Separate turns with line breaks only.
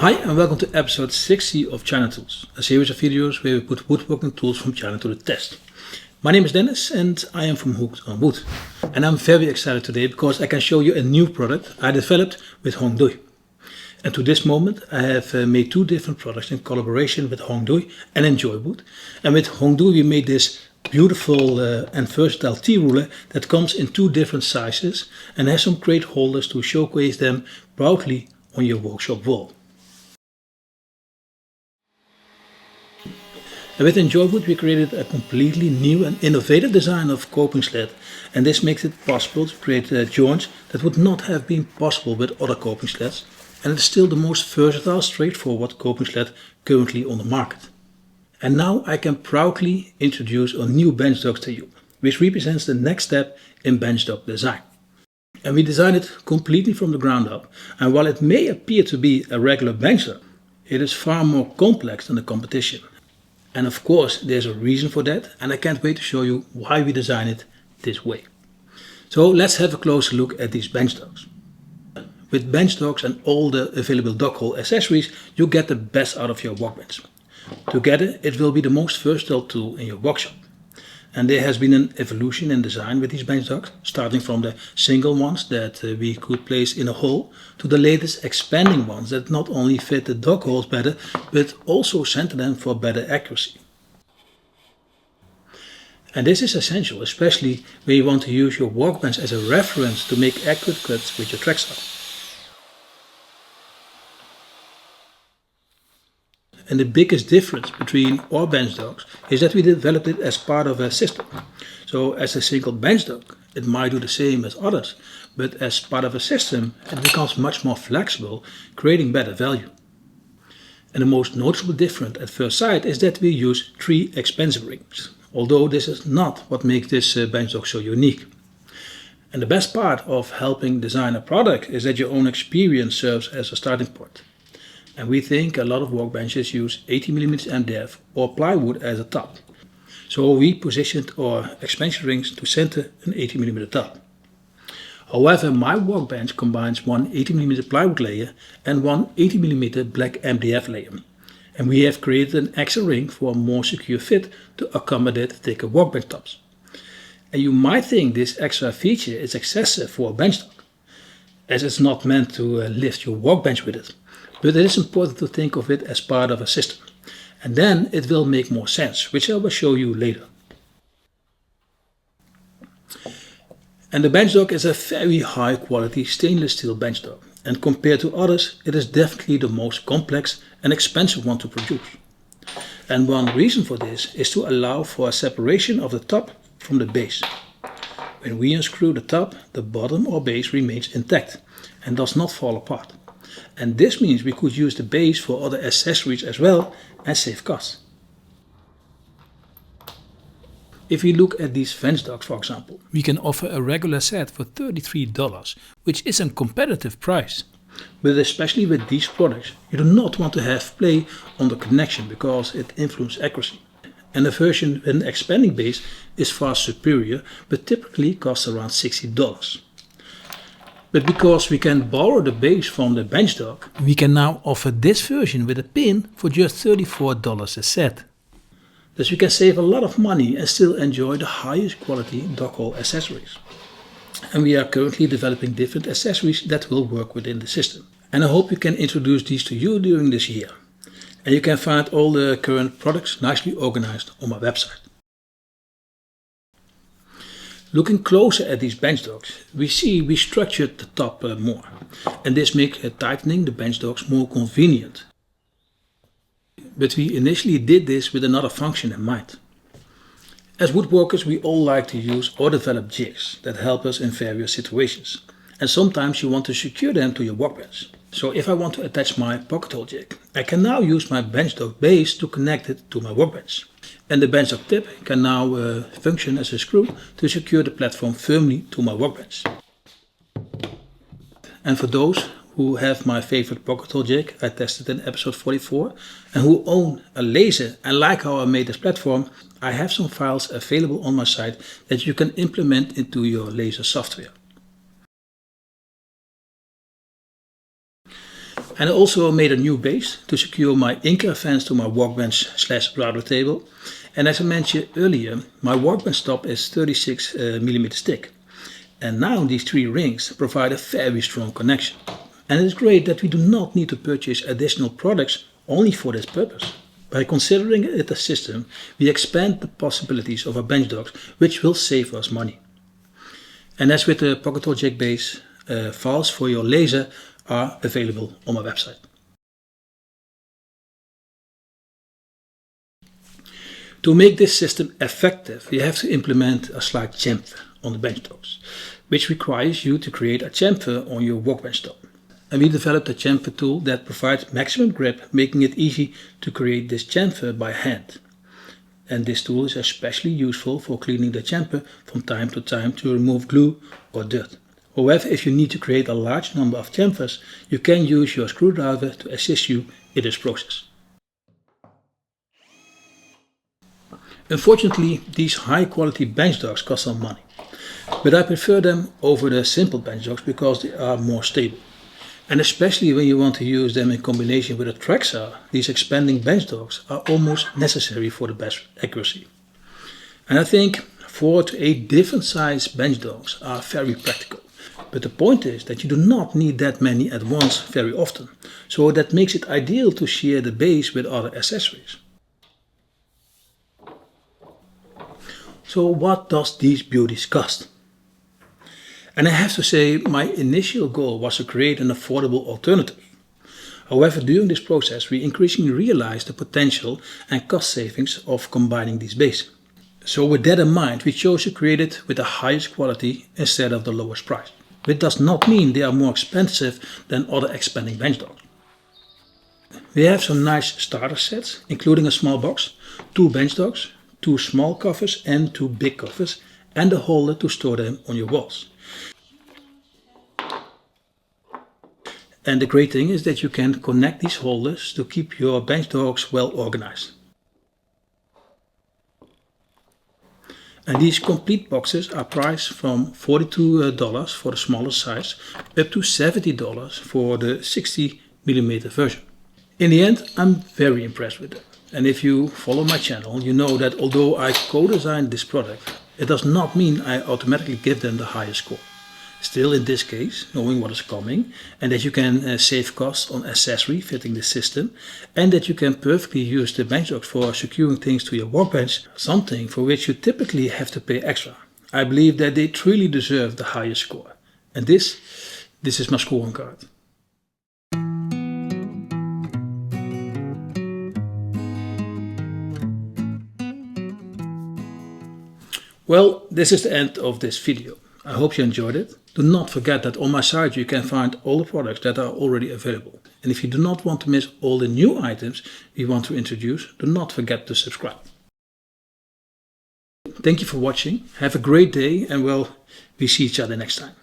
Hi and welcome to episode 60 of China Tools, a series of videos where we put woodworking tools from China to the test. My name is Dennis and I am from Hooked on Wood. And I'm very excited today because I can show you a new product I developed with Hongdui. And to this moment I have made two different products in collaboration with Hongdui and Enjoywood. And with Hongdui we made this beautiful and versatile T-ruler that comes in two different sizes and has some great holders to showcase them proudly on your workshop wall. And with Enjoywood we created a completely new and innovative design of coping sled, and this makes it possible to create joints that would not have been possible with other coping sleds, and it's still the most versatile, straightforward coping sled currently on the market. And now I can proudly introduce our new BenchDogs to you, which represents the next step in BenchDog design. And we designed it completely from the ground up, and while it may appear to be a regular bench dog, it is far more complex than the competition. And of course there's a reason for that, and I can't wait to show you why we designed it this way. So let's have a closer look at these BenchDogs. With BenchDogs and all the available dog hole accessories, you get the best out of your workbench. Together it will be the most versatile tool in your workshop. And there has been an evolution in design with these BenchDogs, starting from the single ones that we could place in a hole, to the latest expanding ones that not only fit the dog holes better, but also center them for better accuracy. And this is essential, especially when you want to use your workbench as a reference to make accurate cuts with your track saw. And the biggest difference between our BenchDogs is that we developed it as part of a system. So as a single BenchDog, it might do the same as others, but as part of a system, it becomes much more flexible, creating better value. And the most noticeable difference at first sight is that we use 3 expansion rings, although this is not what makes this BenchDog so unique. And the best part of helping design a product is that your own experience serves as a starting point. And we think a lot of workbenches use 80mm MDF or plywood as a top. So we positioned our expansion rings to center an 80mm top. However, my workbench combines one 80mm plywood layer and one 80mm black MDF layer. And we have created an extra ring for a more secure fit to accommodate thicker workbench tops. And you might think this extra feature is excessive for a bench dog, as it's not meant to lift your workbench with it. But it is important to think of it as part of a system, and then it will make more sense, which I will show you later. And the BenchDog is a very high quality stainless steel BenchDog, and compared to others it is definitely the most complex and expensive one to produce. And one reason for this is to allow for a separation of the top from the base. When we unscrew the top, the bottom or base remains intact and does not fall apart. And this means we could use the base for other accessories as well and save costs. If we look at these BenchDogs, for example, we can offer a regular set for $33, which is a competitive price. But especially with these products, you do not want to have play on the connection because it influences accuracy. And the version with an expanding base is far superior, but typically costs around $60. But because we can borrow the base from the BenchDog, we can now offer this version with a pin for just $34 a set. Thus you can save a lot of money and still enjoy the highest quality dog hole accessories. And we are currently developing different accessories that will work within the system. And I hope we can introduce these to you during this year. And you can find all the current products nicely organized on my website. Looking closer at these BenchDogs, we see we structured the top more, and this makes tightening the BenchDogs more convenient. But we initially did this with another function in mind. As woodworkers we all like to use or develop jigs that help us in various situations, and sometimes you want to secure them to your workbench. So if I want to attach my pocket hole jig, I can now use my BenchDog base to connect it to my workbench. And the BenchDog tip can now function as a screw to secure the platform firmly to my workbench. And for those who have my favorite pocket hole jig I tested in episode 44 and who own a laser and like how I made this platform, I have some files available on my site that you can implement into your laser software. And I also made a new base to secure my Inca fence to my workbench/router table. And as I mentioned earlier, my workbench top is 36mm thick. And now these 3 rings provide a very strong connection. And it is great that we do not need to purchase additional products only for this purpose. By considering it a system, we expand the possibilities of our BenchDogs, which will save us money. And as with the pocket hole jig base, files for your laser are available on my website. To make this system effective, you have to implement a slide chamfer on the BenchDogs, which requires you to create a chamfer on your workbench top. And we developed a chamfer tool that provides maximum grip, making it easy to create this chamfer by hand. And this tool is especially useful for cleaning the chamfer from time to time to remove glue or dirt. However, if you need to create a large number of chamfers, you can use your screwdriver to assist you in this process. Unfortunately, these high quality BenchDogs cost some money, but I prefer them over the simple BenchDogs because they are more stable. And especially when you want to use them in combination with a track saw, these expanding BenchDogs are almost necessary for the best accuracy. And I think 4 to 8 different size BenchDogs are very practical. But the point is that you do not need that many at once very often, so that makes it ideal to share the base with other accessories. So what does these beauties cost? And I have to say, my initial goal was to create an affordable alternative. However, during this process we increasingly realized the potential and cost savings of combining these bases. So with that in mind, we chose to create it with the highest quality instead of the lowest price. Which does not mean they are more expensive than other expanding BenchDogs. We have some nice starter sets, including a small box, 2 BenchDogs, 2 small covers and 2 big covers, and a holder to store them on your walls. And the great thing is that you can connect these holders to keep your BenchDogs well organized. And these complete boxes are priced from $42 for the smaller size up to $70 for the 60mm version. In the end, I'm very impressed with them. And if you follow my channel, you know that although I co-designed this product, it does not mean I automatically give them the highest score. Still, in this case, knowing what is coming and that you can save costs on accessory fitting the system and that you can perfectly use the BenchDogs for securing things to your workbench, something for which you typically have to pay extra, I believe that they truly deserve the highest score. And this is my scoring card. Well, this is the end of this video. I hope you enjoyed it. Do not forget that on my site you can find all the products that are already available. And if you do not want to miss all the new items we want to introduce, do not forget to subscribe. Thank you for watching. Have a great day and well, we see each other next time.